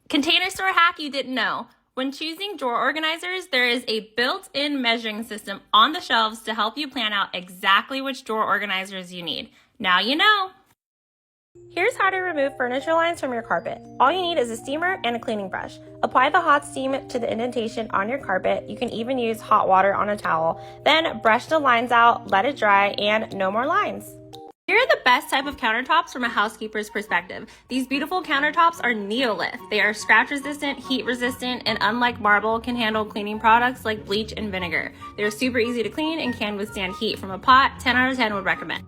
Container store hack you didn't know. When choosing drawer organizers, there is a built-in measuring system on the shelves to help you plan out exactly which drawer organizers you need. Now you know! Here's how to remove furniture lines from your carpet. All you need is a steamer and a cleaning brush. Apply the hot steam to the indentation on your carpet. You can even use hot water on a towel. Then brush the lines out, let it dry, and no more lines. Here are the best type of countertops from a housekeeper's perspective. These beautiful countertops are Neolith. They are scratch resistant, heat resistant, and unlike marble, can handle cleaning products like bleach and vinegar. They're super easy to clean and can withstand heat from a pot. 10 out of 10 would recommend.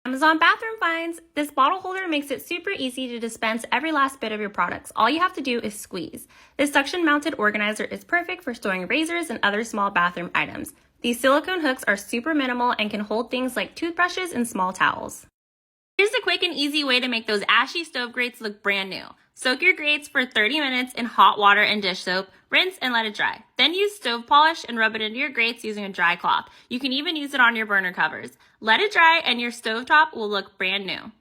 Amazon bathroom finds. This bottle holder makes it super easy to dispense every last bit of your products. All you have to do is squeeze. This suction mounted organizer is perfect for storing razors and other small bathroom items. These silicone hooks are super minimal and can hold things like toothbrushes and small towels. Here's a quick and easy way to make those ashy stove grates look brand new. Soak your grates for 30 minutes in hot water and dish soap, rinse and let it dry. Then use stove polish and rub it into your grates using a dry cloth. You can even use it on your burner covers. Let it dry and your stovetop will look brand new.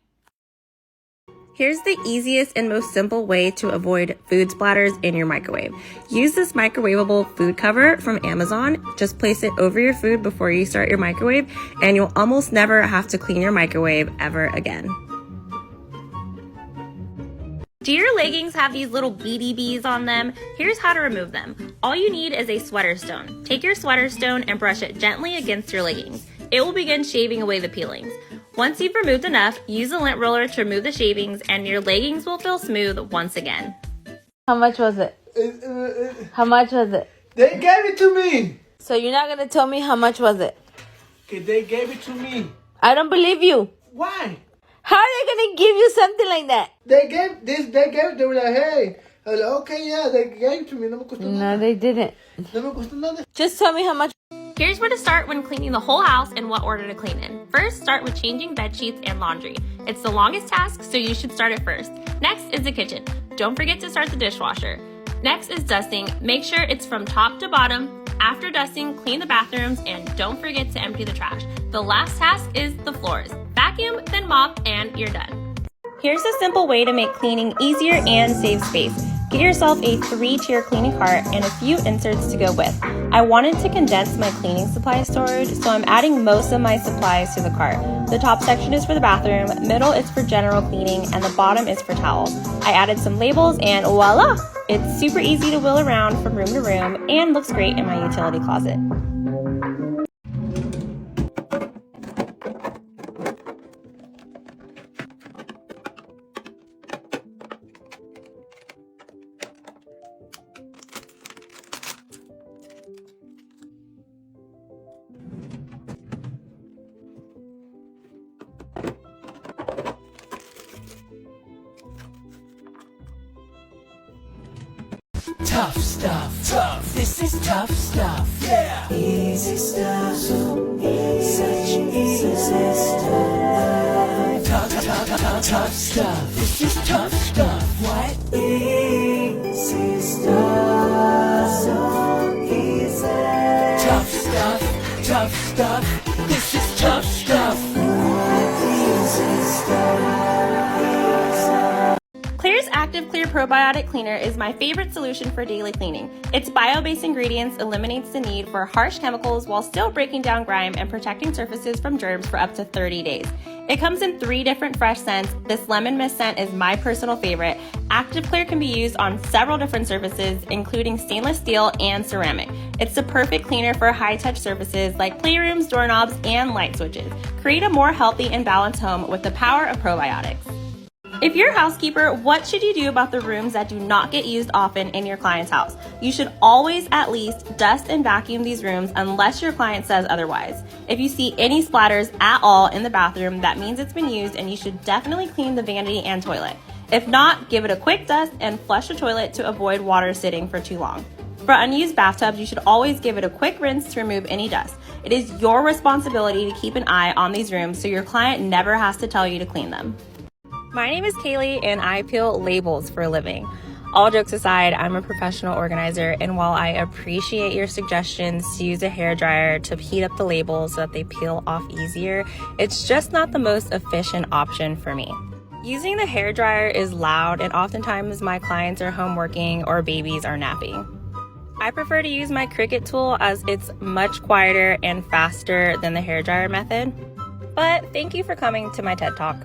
Here's the easiest and most simple way to avoid food splatters in your microwave. Use this microwavable food cover from Amazon. Just place it over your food before you start your microwave, and you'll almost never have to clean your microwave ever again. Do your leggings have these little beady bees on them? Here's how to remove them. All you need is a sweater stone. Take your sweater stone and brush it gently against your leggings. It will begin shaving away the peelings. Once you've removed enough, use a lint roller to remove the shavings and your leggings will feel smooth once again. How much was it? How much was it? They gave it to me. So you're not going to tell me how much was it? Okay, they gave it to me. I don't believe you. Why? How are they going to give you something like that? They gave this. They were like, hey. I was like, okay, yeah, they gave it to me. No me costó nada. No, they didn't. No me costó nada. Just tell me how much. Here's where to start when cleaning the whole house and what order to clean in. First, start with changing bed sheets and laundry. It's the longest task, so you should start it first. Next is the kitchen. Don't forget to start the dishwasher. Next is dusting. Make sure it's from top to bottom. After dusting, clean the bathrooms and don't forget to empty the trash. The last task is the floors. Vacuum, then mop, and you're done. Here's a simple way to make cleaning easier and save space. Get yourself a 3-tier cleaning cart and a few inserts to go with. I wanted to condense my cleaning supply storage, so I'm adding most of my supplies to the cart. The top section is for the bathroom, middle is for general cleaning, and the bottom is for towels. I added some labels and voila! It's super easy to wheel around from room to room and looks great in my utility closet. Tough stuff. Tough. This is tough stuff. Yeah. Easy stuff. So such easy stuff. Tough stuff. This is tough stuff. What? Easy stuff. So easy. Tough stuff. Tough stuff. This is tough stuff. Easy stuff. Clear's Active Clear Probiotic Cleaner is my favorite solution for daily cleaning. Its bio-based ingredients eliminates the need for harsh chemicals while still breaking down grime and protecting surfaces from germs for up to 30 days. It comes in 3 different fresh scents. This lemon mist scent is my personal favorite. Active Clear can be used on several different surfaces, including stainless steel and ceramic. It's the perfect cleaner for high-touch surfaces like playrooms, doorknobs, and light switches. Create a more healthy and balanced home with the power of probiotics. If you're a housekeeper, what should you do about the rooms that do not get used often in your client's house? You should always at least dust and vacuum these rooms unless your client says otherwise. If you see any splatters at all in the bathroom, that means it's been used and you should definitely clean the vanity and toilet. If not, give it a quick dust and flush the toilet to avoid water sitting for too long. For unused bathtubs, you should always give it a quick rinse to remove any dust. It is your responsibility to keep an eye on these rooms so your client never has to tell you to clean them. My name is Kaylee and I peel labels for a living. All jokes aside, I'm a professional organizer, and while I appreciate your suggestions to use a hairdryer to heat up the labels so that they peel off easier, it's just not the most efficient option for me. Using the hairdryer is loud, and oftentimes my clients are home working or babies are napping. I prefer to use my Cricut tool as it's much quieter and faster than the hairdryer method. But thank you for coming to my TED Talk.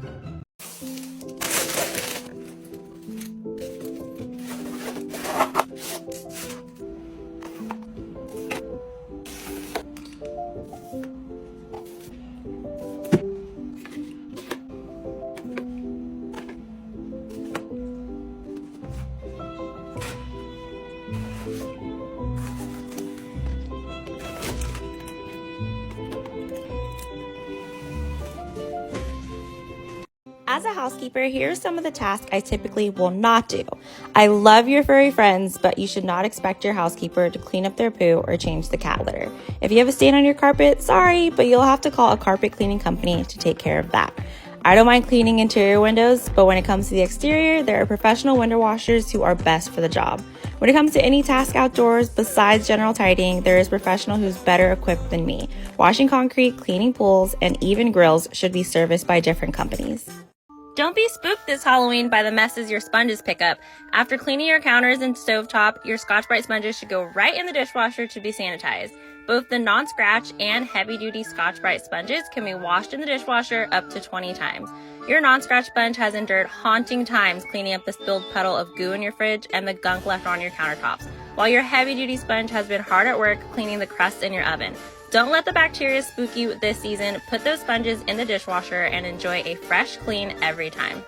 As a housekeeper, here are some of the tasks I typically will not do. I love your furry friends, but you should not expect your housekeeper to clean up their poo or change the cat litter. If you have a stain on your carpet, sorry, but you'll have to call a carpet cleaning company to take care of that. I don't mind cleaning interior windows, but when it comes to the exterior, there are professional window washers who are best for the job. When it comes to any task outdoors besides general tidying, there is a professional who's better equipped than me. Washing concrete, cleaning pools, and even grills should be serviced by different companies. Don't be spooked this Halloween by the messes your sponges pick up. After cleaning your counters and stovetop, your Scotch-Brite sponges should go right in the dishwasher to be sanitized. Both the non-scratch and heavy-duty Scotch-Brite sponges can be washed in the dishwasher up to 20 times. Your non-scratch sponge has endured haunting times cleaning up the spilled puddle of goo in your fridge and the gunk left on your countertops, while your heavy-duty sponge has been hard at work cleaning the crust in your oven. Don't let the bacteria spook you this season. Put those sponges in the dishwasher and enjoy a fresh clean every time.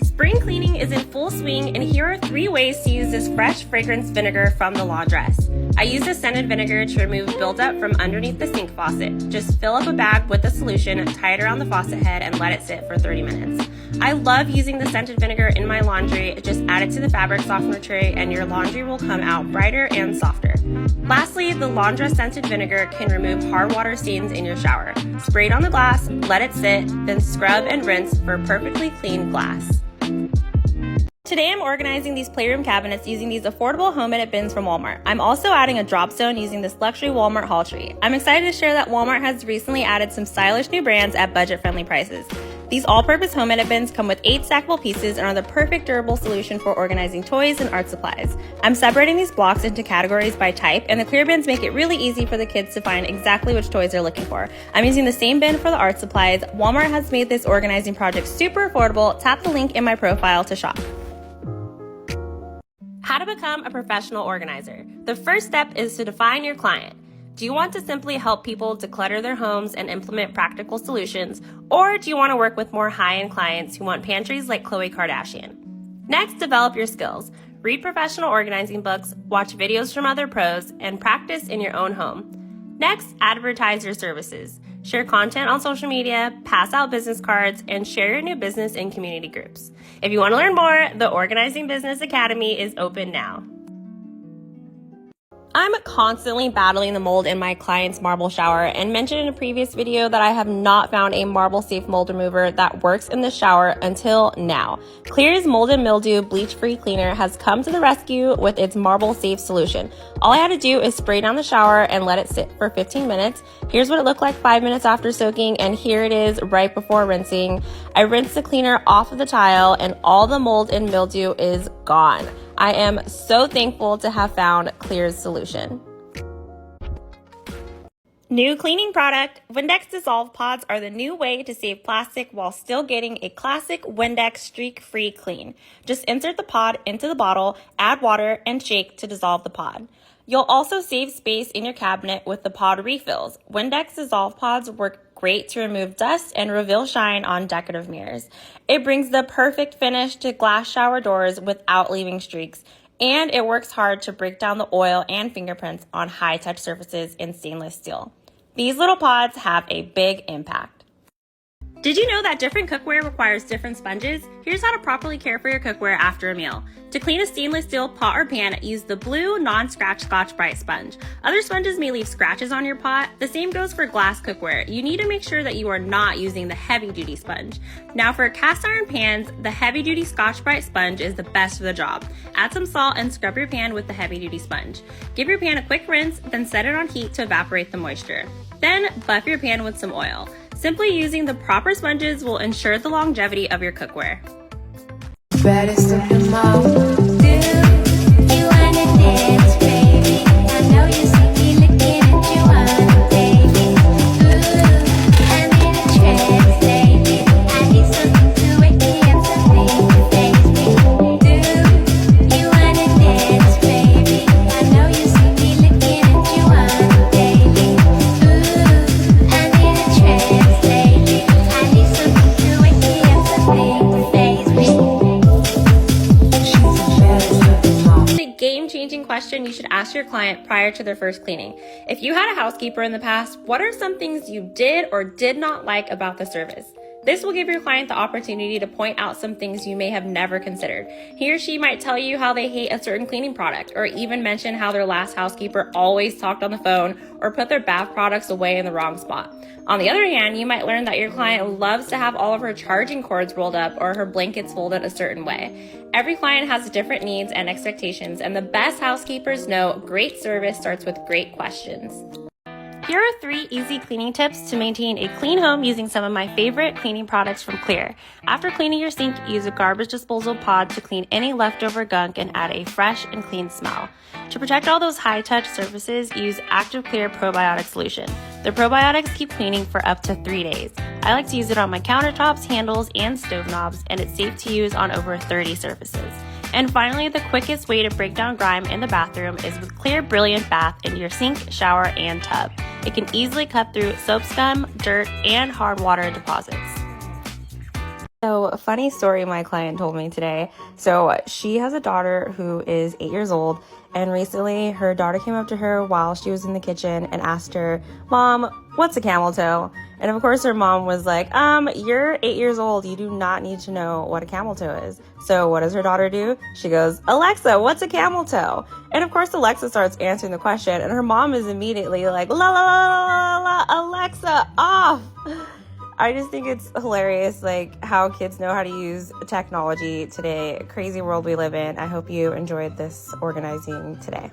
Spring cleaning is in full swing, and here are 3 ways to use this fresh fragrance vinegar from the laundress. I use this scented vinegar to remove buildup from underneath the sink faucet. Just fill up a bag with the solution, tie it around the faucet head, and let it sit for 30 minutes. I love using the scented vinegar in my laundry. Just add it to the fabric softener tray and your laundry will come out brighter and softer. Lastly, the laundress scented vinegar can remove hard water stains in your shower. Spray it on the glass, let it sit, then scrub and rinse for perfectly clean glass. Today I'm organizing these playroom cabinets using these affordable home edit bins from Walmart. I'm also adding a drop zone using this luxury Walmart haul tree. I'm excited to share that Walmart has recently added some stylish new brands at budget-friendly prices. These all-purpose home edit bins come with 8 stackable pieces and are the perfect durable solution for organizing toys and art supplies. I'm separating these blocks into categories by type, and the clear bins make it really easy for the kids to find exactly which toys they're looking for. I'm using the same bin for the art supplies. Walmart has made this organizing project super affordable. Tap the link in my profile to shop. How to become a professional organizer. The first step is to define your client. Do you want to simply help people declutter their homes and implement practical solutions, or do you want to work with more high-end clients who want pantries like Khloe Kardashian? Next, develop your skills. Read professional organizing books, watch videos from other pros, and practice in your own home. Next, advertise your services. Share content on social media, pass out business cards, and share your new business in community groups. If you want to learn more, the Organizing Business Academy is open now. I'm constantly battling the mold in my client's marble shower and mentioned in a previous video that I have not found a marble safe mold remover that works in the shower until now. Clear's Mold and Mildew Bleach-Free Cleaner has come to the rescue with its marble safe solution. All I had to do is spray down the shower and let it sit for 15 minutes. Here's what it looked like 5 minutes after soaking, and here it is right before rinsing. I rinsed the cleaner off of the tile and all the mold and mildew is gone. I am so thankful to have found Clear's solution. New cleaning product. Windex Dissolve Pods are the new way to save plastic while still getting a classic Windex streak-free clean. Just insert the pod into the bottle, add water, and shake to dissolve the pod. You'll also save space in your cabinet with the pod refills. Windex Dissolve Pods work great to remove dust and reveal shine on decorative mirrors. It brings the perfect finish to glass shower doors without leaving streaks, and it works hard to break down the oil and fingerprints on high-touch surfaces in stainless steel. These little pods have a big impact. Did you know that different cookware requires different sponges? Here's how to properly care for your cookware after a meal. To clean a stainless steel pot or pan, use the blue non-scratch Scotch-Brite sponge. Other sponges may leave scratches on your pot. The same goes for glass cookware. You need to make sure that you are not using the heavy-duty sponge. Now for cast iron pans, the heavy-duty Scotch-Brite sponge is the best for the job. Add some salt and scrub your pan with the heavy-duty sponge. Give your pan a quick rinse, then set it on heat to evaporate the moisture. Then buff your pan with some oil. Simply using the proper sponges will ensure the longevity of your cookware. Baddest of them all. Do you wanna dance, baby? I know you see me looking at you on baby. Ooh, I'm in a trance, baby. I need something to wake me up, something to face me. Do you wanna dance, baby? I know you see me looking at you on baby. Ooh, I'm in a trance, baby. I need something to wake me up, something to face me. A game-changing question you should ask your client prior to their first cleaning. If you had a housekeeper in the past, what are some things you did or did not like about the service? This will give your client the opportunity to point out some things you may have never considered. He or she might tell you how they hate a certain cleaning product, or even mention how their last housekeeper always talked on the phone or put their bath products away in the wrong spot. On the other hand, you might learn that your client loves to have all of her charging cords rolled up or her blankets folded a certain way. Every client has different needs and expectations, and the best housekeepers know great service starts with great questions. Here are 3 easy cleaning tips to maintain a clean home using some of my favorite cleaning products from Clear. After cleaning your sink, use a garbage disposal pod to clean any leftover gunk and add a fresh and clean smell. To protect all those high-touch surfaces, use Active Clear Probiotic Solution. The probiotics keep cleaning for up to 3 days. I like to use it on my countertops, handles, and stove knobs, and it's safe to use on over 30 surfaces. And finally, the quickest way to break down grime in the bathroom is with Clear Brilliant Bath in your sink, shower, and tub. It can easily cut through soap scum, dirt, and hard water deposits. So, a funny story my client told me today. So, she has a daughter who is 8 years old, and recently her daughter came up to her while she was in the kitchen and asked her, "Mom, what's a camel toe?" And of course her mom was like, "You're 8 years old. You do not need to know what a camel toe is." So what does her daughter do? She goes, "Alexa, what's a camel toe?" And of course Alexa starts answering the question, and her mom is immediately like, "La la la la la, Alexa, off!" I just think it's hilarious, like, how kids know how to use technology today. Crazy world we live in. I hope you enjoyed this organizing today.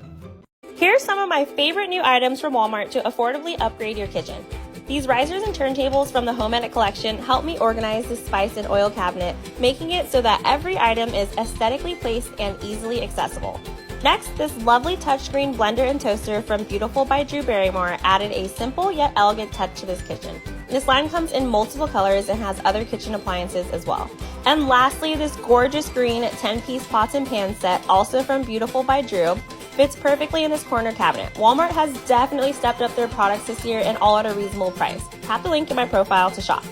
Here's some of my favorite new items from Walmart to affordably upgrade your kitchen. These risers and turntables from the Home Edit collection help me organize the spice and oil cabinet, making it so that every item is aesthetically placed and easily accessible. Next, this lovely touchscreen blender and toaster from Beautiful by Drew Barrymore added a simple yet elegant touch to this kitchen. This line comes in multiple colors and has other kitchen appliances as well. And lastly, this gorgeous green 10-piece pots and pans set, also from Beautiful by Drew, fits perfectly in this corner cabinet. Walmart has definitely stepped up their products this year and all at a reasonable price. Tap the link in my profile to shop.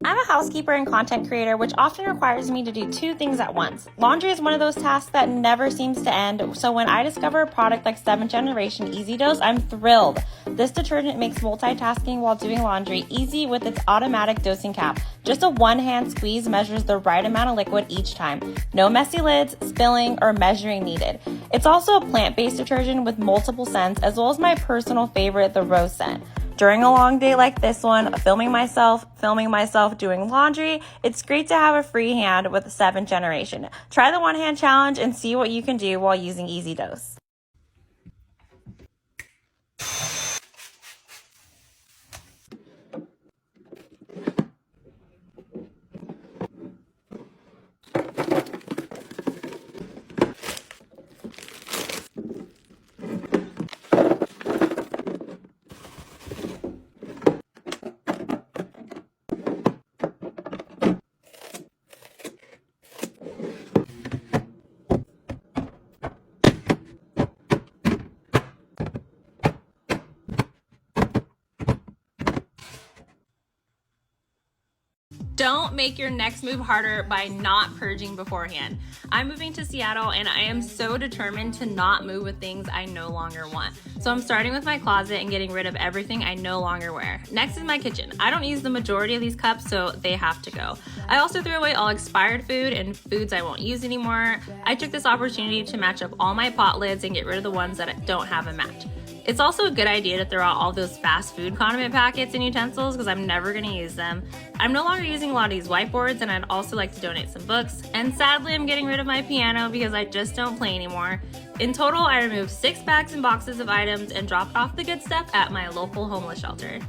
I'm a housekeeper and content creator, which often requires me to do 2 things at once. Laundry is one of those tasks that never seems to end, so when I discover a product like 7th Generation Easy Dose, I'm thrilled. This detergent makes multitasking while doing laundry easy with its automatic dosing cap. Just a one-hand squeeze measures the right amount of liquid each time. No messy lids, spilling, or measuring needed. It's also a plant-based detergent with multiple scents, as well as my personal favorite, the rose scent. During a long day like this one, filming myself doing laundry, it's great to have a free hand with 7th Generation. Try the one-hand challenge and see what you can do while using Easy Dose. Don't make your next move harder by not purging beforehand. I'm moving to Seattle and I am so determined to not move with things I no longer want. So I'm starting with my closet and getting rid of everything I no longer wear. Next is my kitchen. I don't use the majority of these cups, so they have to go. I also threw away all expired food and foods I won't use anymore. I took this opportunity to match up all my pot lids and get rid of the ones that don't have a match. It's also a good idea to throw out all those fast food condiment packets and utensils because I'm never going to use them. I'm no longer using a lot of these whiteboards, and I'd also like to donate some books. And sadly, I'm getting rid of my piano because I just don't play anymore. In total, I removed 6 bags and boxes of items and dropped off the good stuff at my local homeless shelter.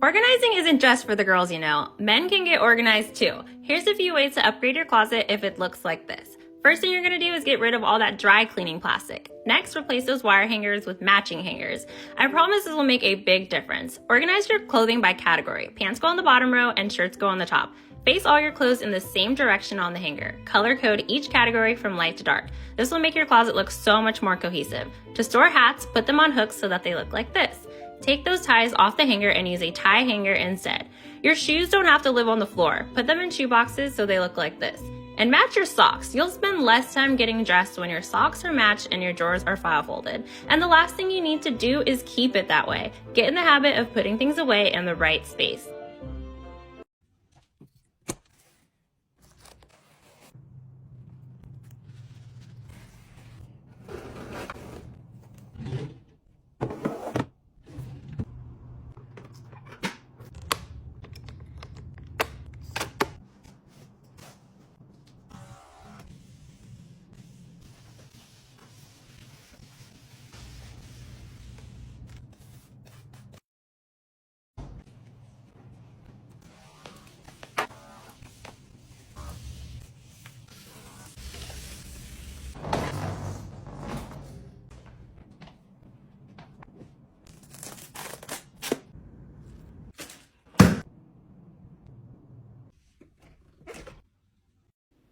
Organizing isn't just for the girls, you know. Men can get organized too. Here's a few ways to upgrade your closet if it looks like this. First thing you're gonna do is get rid of all that dry cleaning plastic. Next, replace those wire hangers with matching hangers. I promise this will make a big difference. Organize your clothing by category. Pants go on the bottom row and shirts go on the top. Face all your clothes in the same direction on the hanger. Color code each category from light to dark. This will make your closet look so much more cohesive. To store hats, put them on hooks so that they look like this. Take those ties off the hanger and use a tie hanger instead. Your shoes don't have to live on the floor. Put them in shoe boxes so they look like this. And match your socks. You'll spend less time getting dressed when your socks are matched and your drawers are file folded. And the last thing you need to do is keep it that way. Get in the habit of putting things away in the right space.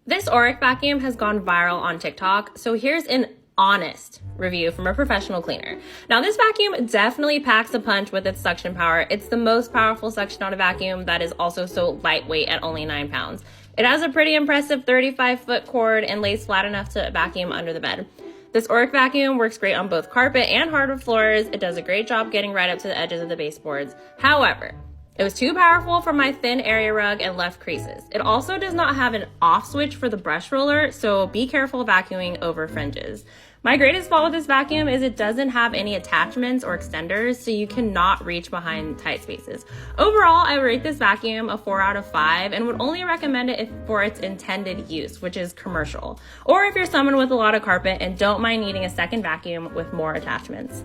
This Auric vacuum has gone viral on TikTok, so here's an honest review from a professional cleaner. Now, this vacuum definitely packs a punch with its suction power. It's the most powerful suction on a vacuum that is also so lightweight at only 9 pounds. It has a pretty impressive 35-foot cord and lays flat enough to vacuum under the bed. This Auric vacuum works great on both carpet and hardwood floors. It does a great job getting right up to the edges of the baseboards. However, it was too powerful for my thin area rug and left creases. It also does not have an off switch for the brush roller, so be careful vacuuming over fringes. My greatest fault with this vacuum is it doesn't have any attachments or extenders, so you cannot reach behind tight spaces. Overall, I would rate this vacuum a 4 out of 5 and would only recommend it for its intended use, which is commercial. Or if you're someone with a lot of carpet and don't mind needing a second vacuum with more attachments.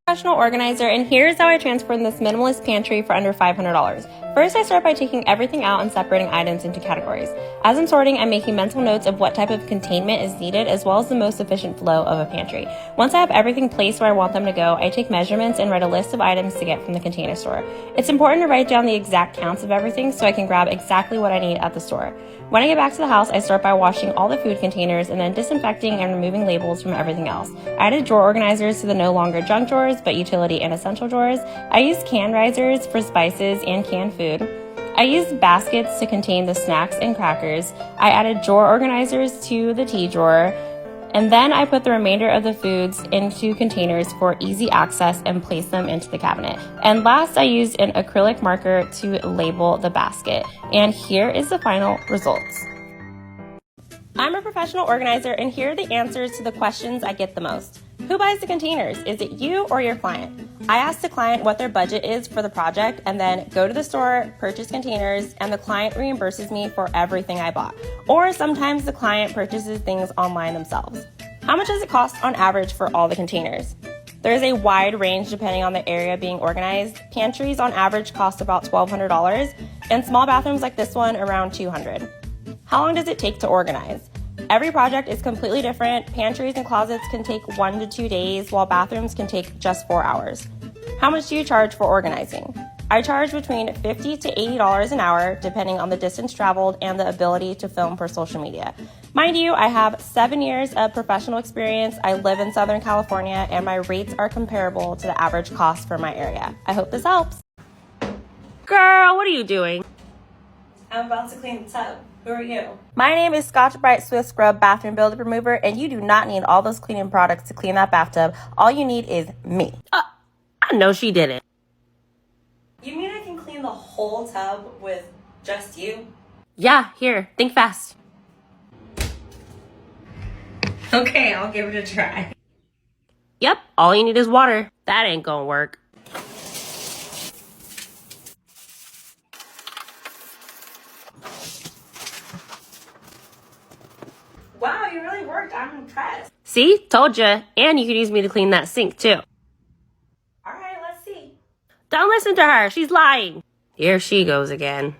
Professional organizer, and here's how I transformed this minimalist pantry for under $500. First, I start by taking everything out and separating items into categories. As I'm sorting, I'm making mental notes of what type of containment is needed as well as the most efficient flow of a pantry. Once I have everything placed where I want them to go, I take measurements and write a list of items to get from the Container Store. It's important to write down the exact counts of everything so I can grab exactly what I need at the store. When I get back to the house, I start by washing all the food containers and then disinfecting and removing labels from everything else. I added drawer organizers to the no longer junk drawers, but utility and essential drawers. I used can risers for spices and canned food. I used baskets to contain the snacks and crackers. I added drawer organizers to the tea drawer. And then I put the remainder of the foods into containers for easy access and place them into the cabinet. And last, I used an acrylic marker to label the basket. And here is the final results. I'm a professional organizer, and here are the answers to the questions I get the most. Who buys the containers? Is it you or your client? I ask the client what their budget is for the project and then go to the store, purchase containers, and the client reimburses me for everything I bought. Or sometimes the client purchases things online themselves. How much does it cost on average for all the containers? There is a wide range depending on the area being organized. Pantries on average cost about $1,200, and small bathrooms like this one around $200. How long does it take to organize? Every project is completely different. Pantries and closets can take 1 to 2 days, while bathrooms can take just 4 hours. How much do you charge for organizing? I charge between $50 to $80 an hour, depending on the distance traveled and the ability to film for social media. Mind you, I have 7 years of professional experience. I live in Southern California, and my rates are comparable to the average cost for my area. I hope this helps. Girl, what are you doing? I'm about to clean the tub. Who are you? My name is Scotch Brite Swift Scrub Bathroom Builder Remover, and you do not need all those cleaning products to clean that bathtub. All you need is me. I know she didn't. You mean I can clean the whole tub with just you? Yeah, here, think fast. Okay, I'll give it a try. Yep, all you need is water. That ain't gonna work. Wow, you really worked. I'm impressed. See? Told ya. And you could use me to clean that sink, too. All right, let's see. Don't listen to her. She's lying. Here she goes again.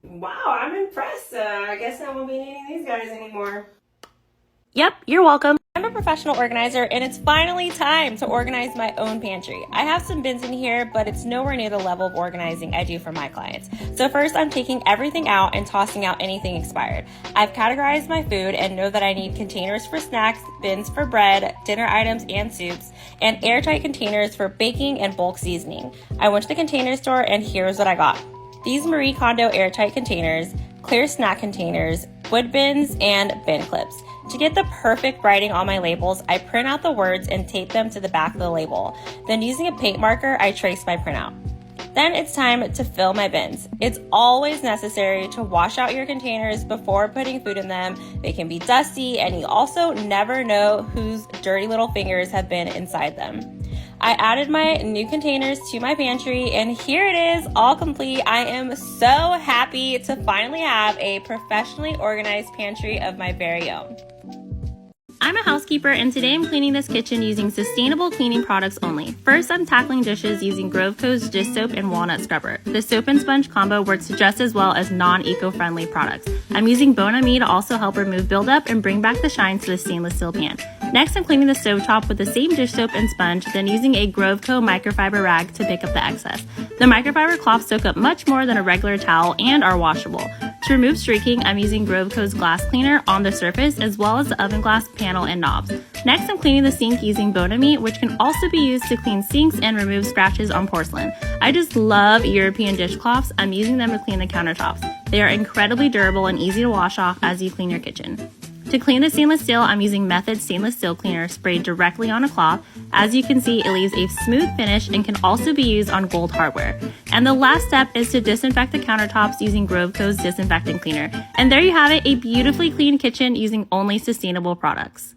Wow, I'm impressed. I guess I won't be needing these guys anymore. Yep, you're welcome. I'm a professional organizer, and it's finally time to organize my own pantry. I have some bins in here, but it's nowhere near the level of organizing I do for my clients. So first, I'm taking everything out and tossing out anything expired. I've categorized my food and know that I need containers for snacks, bins for bread, dinner items and soups, and airtight containers for baking and bulk seasoning. I went to the container store, and here's what I got. These Marie Kondo airtight containers, clear snack containers, wood bins, and bin clips. To get the perfect writing on my labels, I print out the words and tape them to the back of the label. Then using a paint marker, I trace my printout. Then it's time to fill my bins. It's always necessary to wash out your containers before putting food in them. They can be dusty, and you also never know whose dirty little fingers have been inside them. I added my new containers to my pantry, and here it is, all complete. I am so happy to finally have a professionally organized pantry of my very own. I'm a housekeeper, and today I'm cleaning this kitchen using sustainable cleaning products only. First, I'm tackling dishes using Grove Co's dish soap and walnut scrubber. The soap and sponge combo works just as well as non-eco-friendly products. I'm using Bon Ami to also help remove buildup and bring back the shine to the stainless steel pan. Next, I'm cleaning the stovetop with the same dish soap and sponge, then using a Grove Co microfiber rag to pick up the excess. The microfiber cloths soak up much more than a regular towel and are washable. To remove streaking, I'm using Grove Co's glass cleaner on the surface as well as the oven glass panel and knobs. Next, I'm cleaning the sink using Bon Ami, which can also be used to clean sinks and remove scratches on porcelain. I just love European dishcloths. I'm using them to clean the countertops. They are incredibly durable and easy to wash off as you clean your kitchen. To clean the stainless steel, I'm using Method Stainless Steel Cleaner sprayed directly on a cloth. As you can see, it leaves a smooth finish and can also be used on gold hardware. And the last step is to disinfect the countertops using Grove Co's disinfectant cleaner. And there you have it, a beautifully clean kitchen using only sustainable products.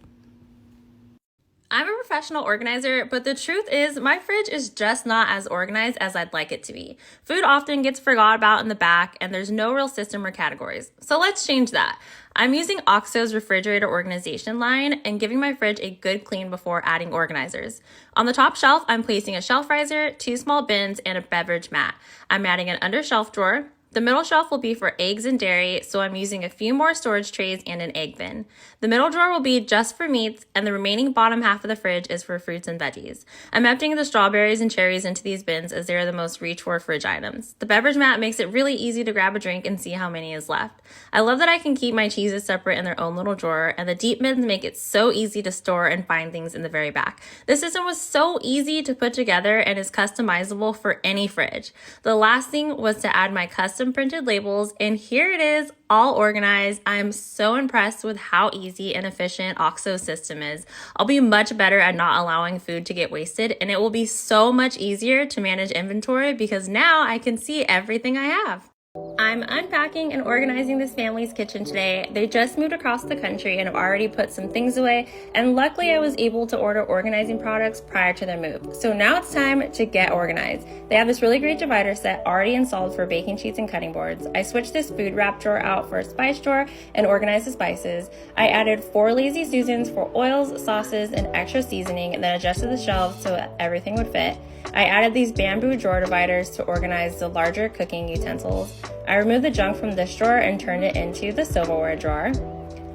I'm a professional organizer, but the truth is my fridge is just not as organized as I'd like it to be. Food often gets forgot about in the back, and there's no real system or categories. So let's change that. I'm using OXO's refrigerator organization line and giving my fridge a good clean before adding organizers. On the top shelf, I'm placing a shelf riser, 2 small bins, and a beverage mat. I'm adding an under shelf drawer. The middle shelf will be for eggs and dairy, so I'm using a few more storage trays and an egg bin. The middle drawer will be just for meats, and the remaining bottom half of the fridge is for fruits and veggies. I'm emptying the strawberries and cherries into these bins as they are the most reach-for fridge items. The beverage mat makes it really easy to grab a drink and see how many is left. I love that I can keep my cheeses separate in their own little drawer, and the deep bins make it so easy to store and find things in the very back. This system was so easy to put together and is customizable for any fridge. The last thing was to add my custom printed labels, and here it is, all organized. I'm so impressed with how easy and efficient OXO's system is. I'll be much better at not allowing food to get wasted, and it will be so much easier to manage inventory because now I can see everything I have. I'm unpacking and organizing this family's kitchen today. They just moved across the country and have already put some things away, and luckily I was able to order organizing products prior to their move. So now it's time to get organized. They have this really great divider set already installed for baking sheets and cutting boards. I switched this food wrap drawer out for a spice drawer and organized the spices. I added 4 Lazy Susans for oils, sauces, and extra seasoning, and then adjusted the shelves so that everything would fit. I added these bamboo drawer dividers to organize the larger cooking utensils. I removed the junk from this drawer and turned it into the silverware drawer.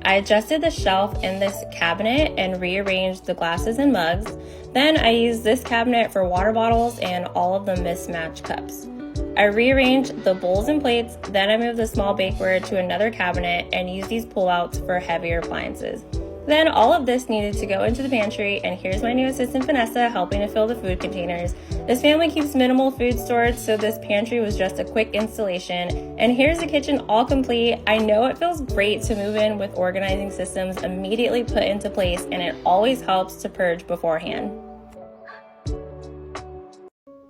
I adjusted the shelf in this cabinet and rearranged the glasses and mugs. Then I used this cabinet for water bottles and all of the mismatched cups. I rearranged the bowls and plates, then I moved the small bakeware to another cabinet and used these pullouts for heavier appliances. Then all of this needed to go into the pantry, and here's my new assistant Vanessa helping to fill the food containers. This family keeps minimal food stored, so this pantry was just a quick installation. And here's the kitchen all complete. I know it feels great to move in with organizing systems immediately put into place, and it always helps to purge beforehand.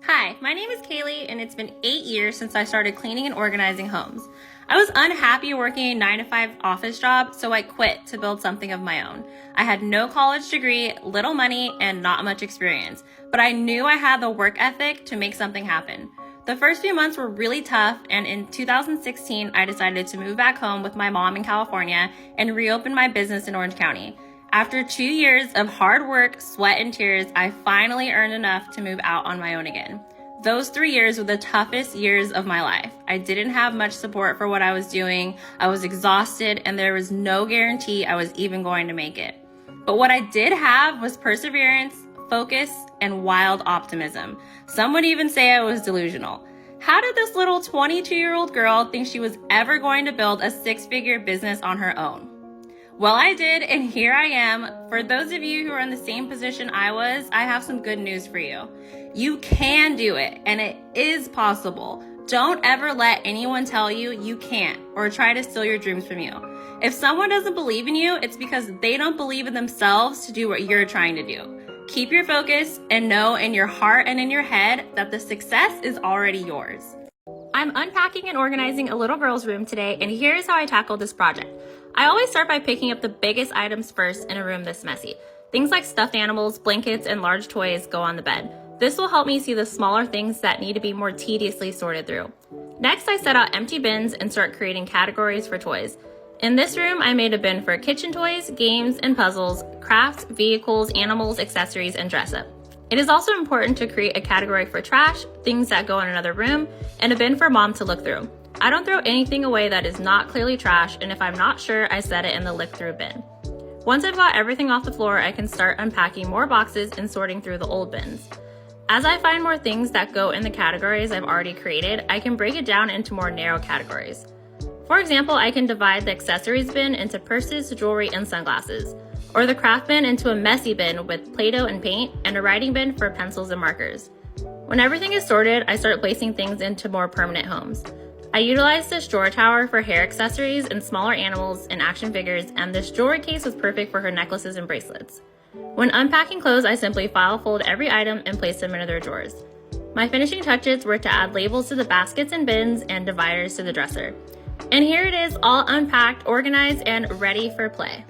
Hi, my name is Kaylee, and it's been 8 years since I started cleaning and organizing homes. I was unhappy working a 9-to-5 office job, so I quit to build something of my own. I had no college degree, little money, and not much experience, but I knew I had the work ethic to make something happen. The first few months were really tough, and in 2016, I decided to move back home with my mom in California and reopen my business in Orange County. After 2 years of hard work, sweat, and tears, I finally earned enough to move out on my own again. Those 3 years were the toughest years of my life. I didn't have much support for what I was doing. I was exhausted, and there was no guarantee I was even going to make it. But what I did have was perseverance, focus, and wild optimism. Some would even say I was delusional. How did this little 22-year-old girl think she was ever going to build a 6-figure business on her own? Well, I did, and here I am. For those of you who are in the same position I was, I have some good news for you. You can do it, and it is possible. Don't ever let anyone tell you you can't or try to steal your dreams from you. If someone doesn't believe in you, it's because they don't believe in themselves to do what you're trying to do. Keep your focus and know in your heart and in your head that the success is already yours. I'm unpacking and organizing a little girl's room today, and here's how I tackled this project. I always start by picking up the biggest items first in a room this messy. Things like stuffed animals, blankets, and large toys go on the bed. This will help me see the smaller things that need to be more tediously sorted through. Next, I set out empty bins and start creating categories for toys. In this room, I made a bin for kitchen toys, games, and puzzles, crafts, vehicles, animals, accessories, and dress up. It is also important to create a category for trash, things that go in another room, and a bin for mom to look through. I don't throw anything away that is not clearly trash, and if I'm not sure, I set it in the look through bin. Once I've got everything off the floor, I can start unpacking more boxes and sorting through the old bins. As I find more things that go in the categories I've already created, I can break it down into more narrow categories. For example, I can divide the accessories bin into purses, jewelry, and sunglasses, or the craft bin into a messy bin with Play-Doh and paint, and a writing bin for pencils and markers. When everything is sorted, I start placing things into more permanent homes. I utilize this drawer tower for hair accessories and smaller animals and action figures, and this jewelry case was perfect for her necklaces and bracelets. When unpacking clothes, I simply file fold every item and place them into their drawers. My finishing touches were to add labels to the baskets and bins and dividers to the dresser. And here it is, all unpacked, organized, and ready for play.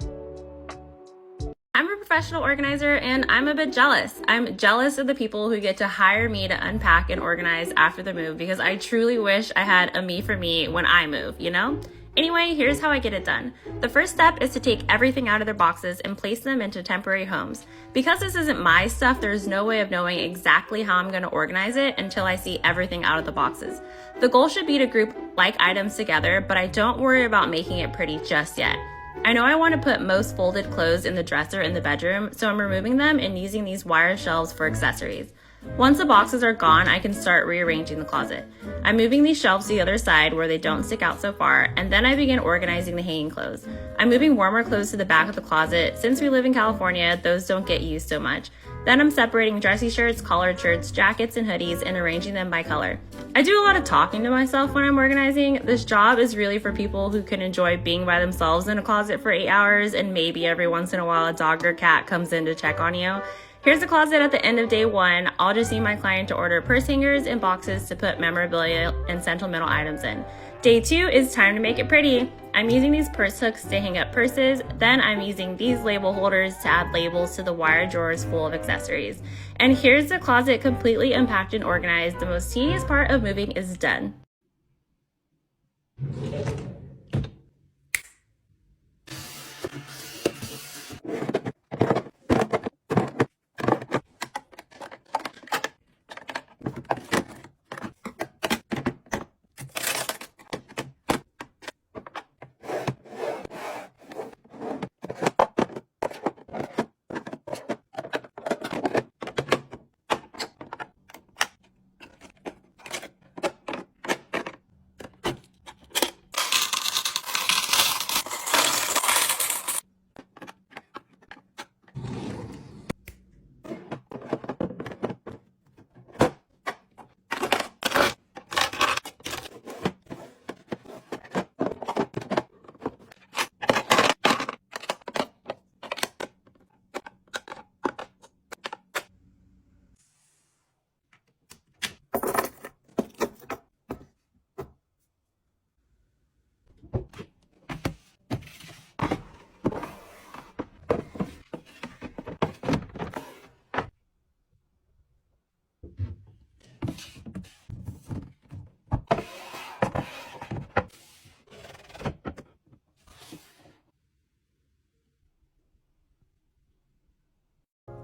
I'm a professional organizer, and I'm a bit jealous. I'm jealous of the people who get to hire me to unpack and organize after the move, because I truly wish I had a me for me when I move, you know? Anyway, here's how I get it done. The first step is to take everything out of their boxes and place them into temporary homes. Because this isn't my stuff, there's no way of knowing exactly how I'm going to organize it until I see everything out of the boxes. The goal should be to group like items together, but I don't worry about making it pretty just yet. I know I want to put most folded clothes in the dresser in the bedroom, so I'm removing them and using these wire shelves for accessories. Once the boxes are gone, I can start rearranging the closet. I'm moving these shelves to the other side where they don't stick out so far, and then I begin organizing the hanging clothes. I'm moving warmer clothes to the back of the closet. Since we live in California, those don't get used so much. Then I'm separating dressy shirts, collared shirts, jackets, and hoodies and arranging them by color. I do a lot of talking to myself when I'm organizing. This job is really for people who can enjoy being by themselves in a closet for 8 hours, and maybe every once in a while a dog or cat comes in to check on you. Here's the closet at the end of day one. I'll just need my client to order purse hangers and boxes to put memorabilia and sentimental items in. Day 2 is time to make it pretty. I'm using these purse hooks to hang up purses, then I'm using these label holders to add labels to the wire drawers full of accessories. And here's the closet completely unpacked and organized. The most tedious part of moving is done.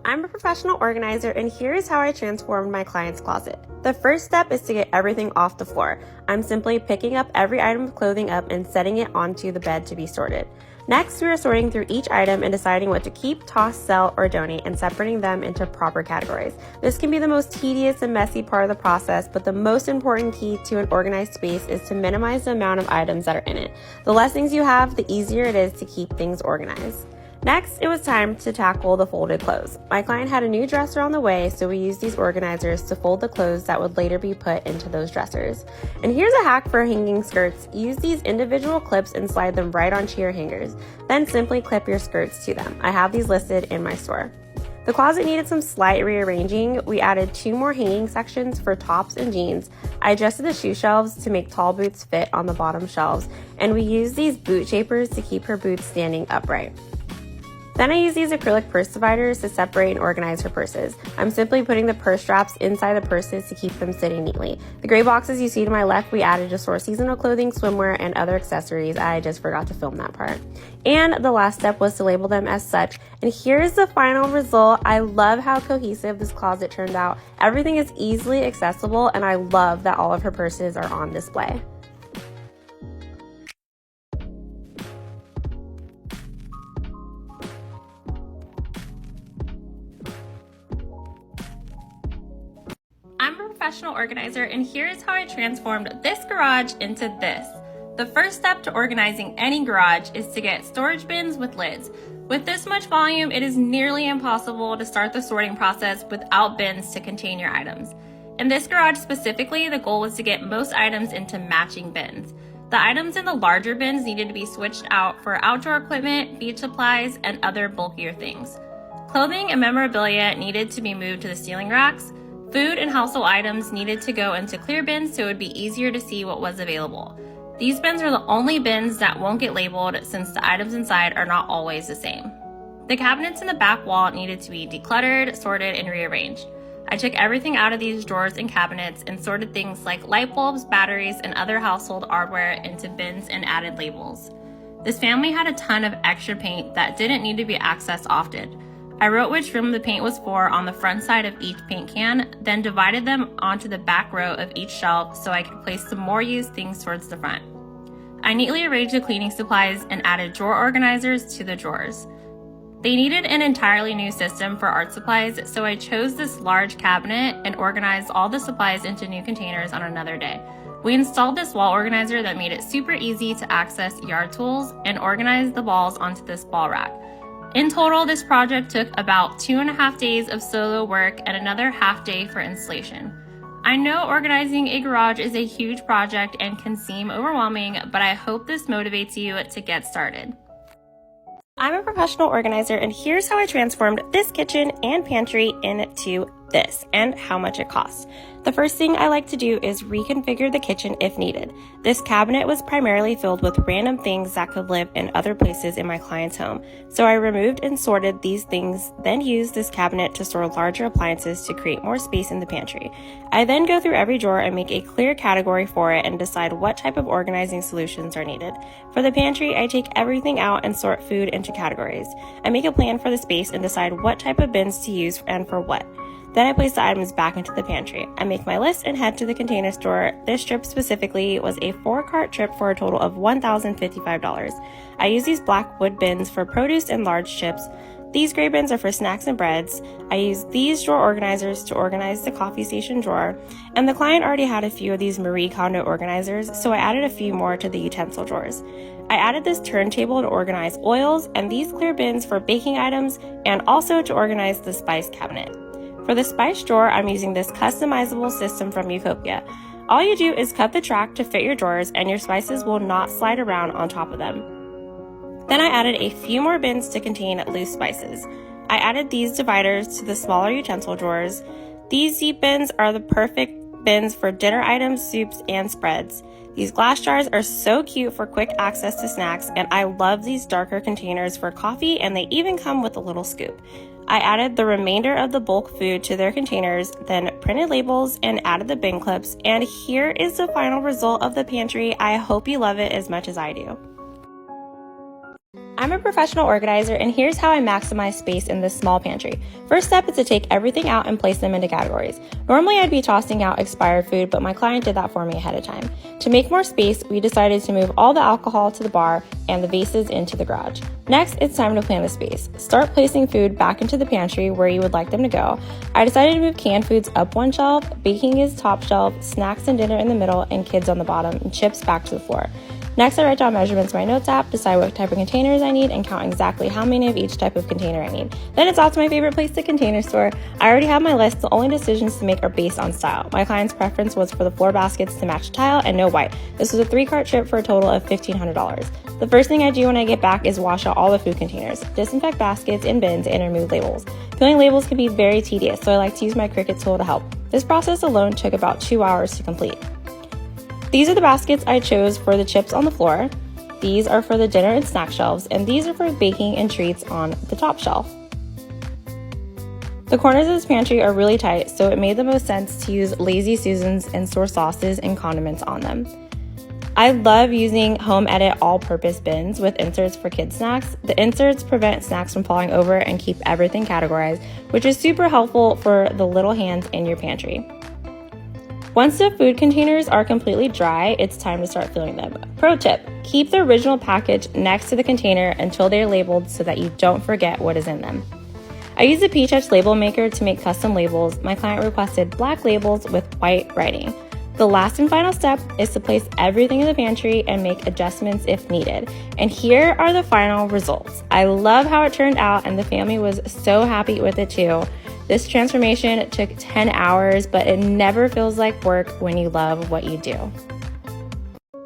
I'm a professional organizer, and here's how I transformed my client's closet. The first step is to get everything off the floor. I'm simply picking up every item of clothing up and setting it onto the bed to be sorted. Next, we are sorting through each item and deciding what to keep, toss, sell, or donate, and separating them into proper categories. This can be the most tedious and messy part of the process, but the most important key to an organized space is to minimize the amount of items that are in it. The less things you have, the easier it is to keep things organized. Next, it was time to tackle the folded clothes. My client had a new dresser on the way, so we used these organizers to fold the clothes that would later be put into those dressers. And here's a hack for hanging skirts. Use these individual clips and slide them right onto your hangers. Then simply clip your skirts to them. I have these listed in my store. The closet needed some slight rearranging. We added 2 more hanging sections for tops and jeans. I adjusted the shoe shelves to make tall boots fit on the bottom shelves, and we used these boot shapers to keep her boots standing upright. Then I use these acrylic purse dividers to separate and organize her purses. I'm simply putting the purse straps inside the purses to keep them sitting neatly. The gray boxes you see to my left, we added to store seasonal clothing, swimwear, and other accessories. I just forgot to film that part. And the last step was to label them as such. And here's the final result. I love how cohesive this closet turned out. Everything is easily accessible, and I love that all of her purses are on display. I'm a professional organizer, and here's how I transformed this garage into this. The first step to organizing any garage is to get storage bins with lids. With this much volume, it is nearly impossible to start the sorting process without bins to contain your items. In this garage specifically, the goal was to get most items into matching bins. The items in the larger bins needed to be switched out for outdoor equipment, beach supplies, and other bulkier things. Clothing and memorabilia needed to be moved to the ceiling racks. Food and household items needed to go into clear bins so it would be easier to see what was available. These bins are the only bins that won't get labeled since the items inside are not always the same. The cabinets in the back wall needed to be decluttered, sorted, and rearranged. I took everything out of these drawers and cabinets and sorted things like light bulbs, batteries, and other household hardware into bins and added labels. This family had a ton of extra paint that didn't need to be accessed often. I wrote which room the paint was for on the front side of each paint can, then divided them onto the back row of each shelf so I could place some more used things towards the front. I neatly arranged the cleaning supplies and added drawer organizers to the drawers. They needed an entirely new system for art supplies, so I chose this large cabinet and organized all the supplies into new containers on another day. We installed this wall organizer that made it super easy to access yard tools and organize the balls onto this ball rack. In total, this project took about 2.5 days of solo work and another half day for installation. I know organizing a garage is a huge project and can seem overwhelming, but I hope this motivates you to get started. I'm a professional organizer, and here's how I transformed this kitchen and pantry into this and how much it costs. The first thing I like to do is reconfigure the kitchen if needed. This cabinet was primarily filled with random things that could live in other places in my client's home, so I removed and sorted these things, then used this cabinet to store larger appliances to create more space in the pantry. I then go through every drawer and make a clear category for it and decide what type of organizing solutions are needed. For the pantry, I take everything out and sort food into categories. I make a plan for the space and decide what type of bins to use and for what. Then I place the items back into the pantry. I make my list and head to the container store. This trip specifically was a 4-cart trip for a total of $1,055. I use these black wood bins for produce and large chips. These gray bins are for snacks and breads. I use these drawer organizers to organize the coffee station drawer. And the client already had a few of these Marie Kondo organizers, so I added a few more to the utensil drawers. I added this turntable to organize oils and these clear bins for baking items and also to organize the spice cabinet. For the spice drawer, I'm using this customizable system from Utopia. All you do is cut the track to fit your drawers and your spices will not slide around on top of them. Then I added a few more bins to contain loose spices. I added these dividers to the smaller utensil drawers. These deep bins are the perfect bins for dinner items, soups, and spreads. These glass jars are so cute for quick access to snacks, and I love these darker containers for coffee, and they even come with a little scoop. I added the remainder of the bulk food to their containers, then printed labels and added the bin clips, and here is the final result of the pantry. I hope you love it as much as I do. I'm a professional organizer, and here's how I maximize space in this small pantry. First step is to take everything out and place them into categories. Normally I'd be tossing out expired food, but my client did that for me ahead of time. To make more space, we decided to move all the alcohol to the bar and the vases into the garage. Next, it's time to plan the space. Start placing food back into the pantry where you would like them to go. I decided to move canned foods up one shelf, baking is top shelf, snacks and dinner in the middle, and kids on the bottom, and chips back to the floor. Next, I write down measurements in my notes app, decide what type of containers I need, and count exactly how many of each type of container I need. Then it's off to my favorite place, the container store. I already have my list. The only decisions to make are based on style. My client's preference was for the floor baskets to match tile and no white. This was a 3-cart trip for a total of $1,500. The first thing I do when I get back is wash out all the food containers, disinfect baskets and bins, and remove labels. Peeling labels can be very tedious, so I like to use my Cricut tool to help. This process alone took about 2 hours to complete. These are the baskets I chose for the chips on the floor. These are for the dinner and snack shelves, and these are for baking and treats on the top shelf. The corners of this pantry are really tight, so it made the most sense to use Lazy Susans and store sauces and condiments on them. I love using Home Edit all-purpose bins with inserts for kids' snacks. The inserts prevent snacks from falling over and keep everything categorized, which is super helpful for the little hands in your pantry. Once the food containers are completely dry, it's time to start filling them. Pro tip, keep the original package next to the container until they're labeled so that you don't forget what is in them. I use a P-Touch label maker to make custom labels. My client requested black labels with white writing. The last and final step is to place everything in the pantry and make adjustments if needed. And here are the final results. I love how it turned out, and the family was so happy with it too. This transformation took 10 hours, but it never feels like work when you love what you do.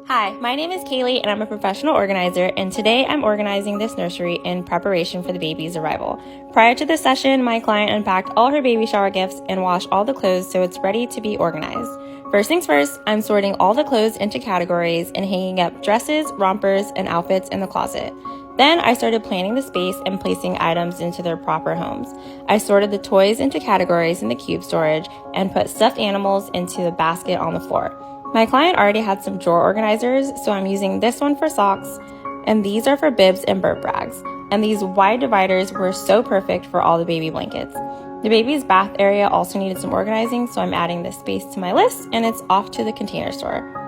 Hi, my name is Kaylee, and I'm a professional organizer, and today I'm organizing this nursery in preparation for the baby's arrival. Prior to this session, my client unpacked all her baby shower gifts and washed all the clothes so it's ready to be organized. First things first, I'm sorting all the clothes into categories and hanging up dresses, rompers, and outfits in the closet. Then I started planning the space and placing items into their proper homes. I sorted the toys into categories in the cube storage and put stuffed animals into the basket on the floor. My client already had some drawer organizers, so I'm using this one for socks, and these are for bibs and burp rags. And these wide dividers were so perfect for all the baby blankets. The baby's bath area also needed some organizing, so I'm adding this space to my list, and it's off to the container store.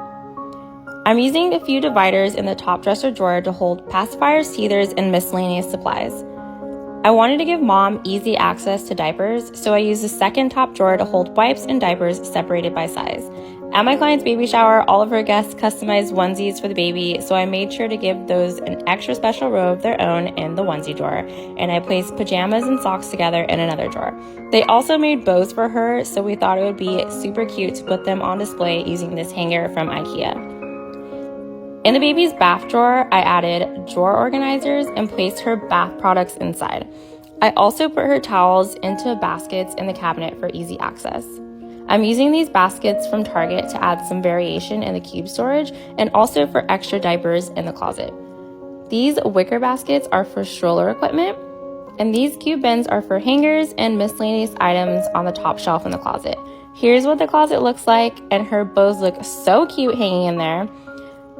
I'm using a few dividers in the top dresser drawer to hold pacifiers, teethers, and miscellaneous supplies. I wanted to give mom easy access to diapers, so I used the second top drawer to hold wipes and diapers separated by size. At my client's baby shower, all of her guests customized onesies for the baby, so I made sure to give those an extra special row of their own in the onesie drawer, and I placed pajamas and socks together in another drawer. They also made bows for her, so we thought it would be super cute to put them on display using this hanger from IKEA. In the baby's bath drawer, I added drawer organizers and placed her bath products inside. I also put her towels into baskets in the cabinet for easy access. I'm using these baskets from Target to add some variation in the cube storage and also for extra diapers in the closet. These wicker baskets are for stroller equipment, and these cube bins are for hangers and miscellaneous items on the top shelf in the closet. Here's what the closet looks like, and her bows look so cute hanging in there.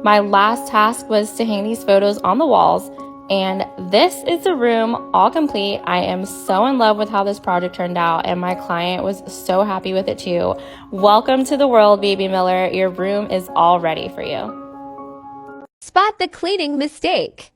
My last task was to hang these photos on the walls, and this is the room all complete. I am so in love with how this project turned out, and my client was so happy with it too. Welcome to the world, baby Miller. Your room is all ready for you. Spot the cleaning mistake.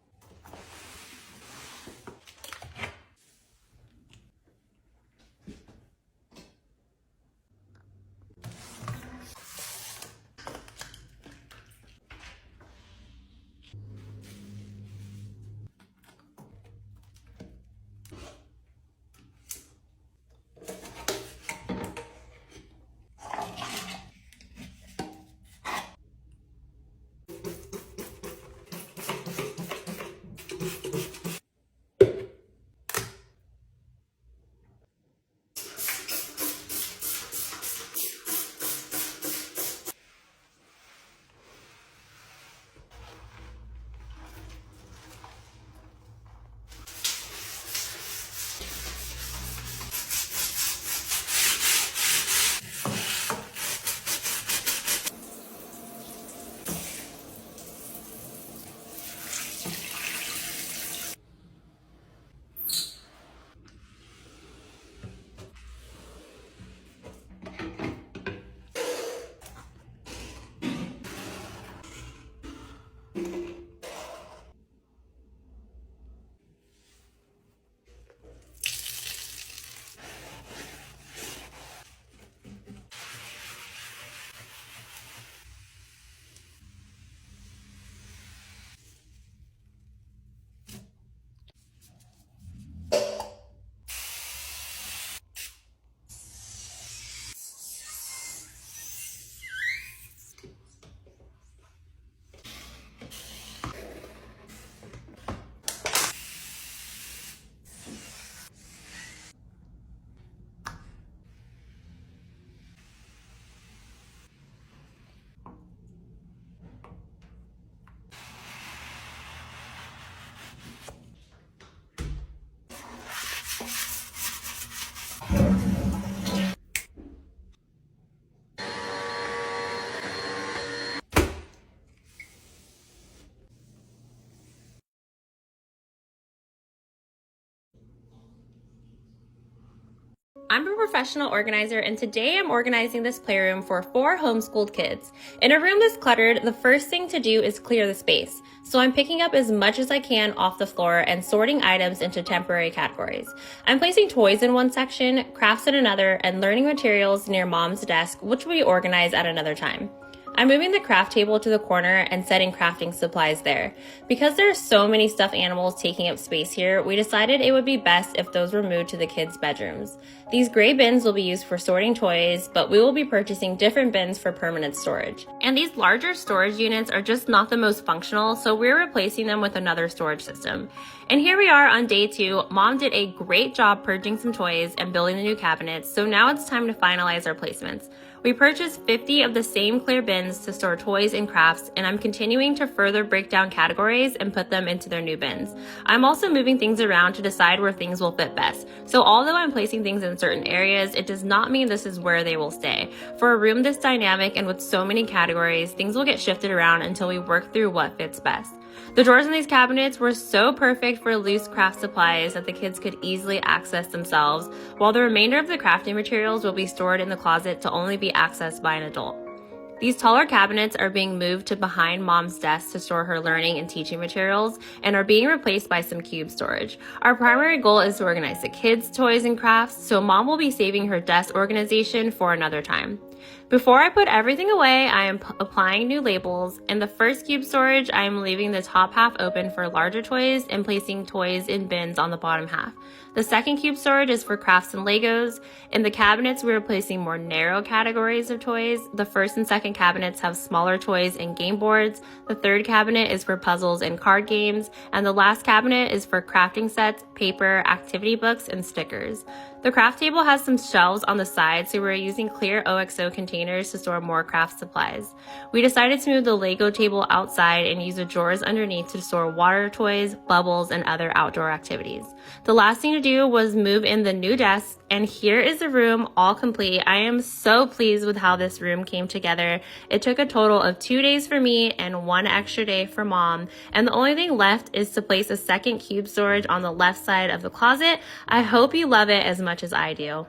I'm a professional organizer, and today I'm organizing this playroom for 4 homeschooled kids. In a room this cluttered, the first thing to do is clear the space. So I'm picking up as much as I can off the floor and sorting items into temporary categories. I'm placing toys in one section, crafts in another, and learning materials near mom's desk, which will be organized at another time. I'm moving the craft table to the corner and setting crafting supplies there. Because there are so many stuffed animals taking up space here, we decided it would be best if those were moved to the kids' bedrooms. These gray bins will be used for sorting toys, but we will be purchasing different bins for permanent storage. And these larger storage units are just not the most functional, so we're replacing them with another storage system. And here we are on day 2. Mom did a great job purging some toys and building the new cabinets, so now it's time to finalize our placements. We purchased 50 of the same clear bins to store toys and crafts, and I'm continuing to further break down categories and put them into their new bins. I'm also moving things around to decide where things will fit best. So although I'm placing things in certain areas, it does not mean this is where they will stay. For a room this dynamic and with so many categories, things will get shifted around until we work through what fits best. The drawers in these cabinets were so perfect for loose craft supplies that the kids could easily access themselves, while the remainder of the crafting materials will be stored in the closet to only be accessed by an adult. These taller cabinets are being moved to behind mom's desk to store her learning and teaching materials and are being replaced by some cube storage. Our primary goal is to organize the kids' toys and crafts, so mom will be saving her desk organization for another time. Before I put everything away, I am applying new labels. In the first cube storage, I am leaving the top half open for larger toys and placing toys in bins on the bottom half. The second cube storage is for crafts and Legos. In the cabinets, we are placing more narrow categories of toys. The first and second cabinets have smaller toys and game boards. The third cabinet is for puzzles and card games. And the last cabinet is for crafting sets, paper, activity books, and stickers. The craft table has some shelves on the side, so we're using clear OXO containers to store more craft supplies. We decided to move the Lego table outside and use the drawers underneath to store water toys, bubbles, and other outdoor activities. The last thing to do was move in the new desk, and here is the room all complete. I am so pleased with how this room came together. It took a total of 2 days for me and 1 extra day for mom, and the only thing left is to place a second cube storage on the left side of the closet. I hope you love it as much as I do.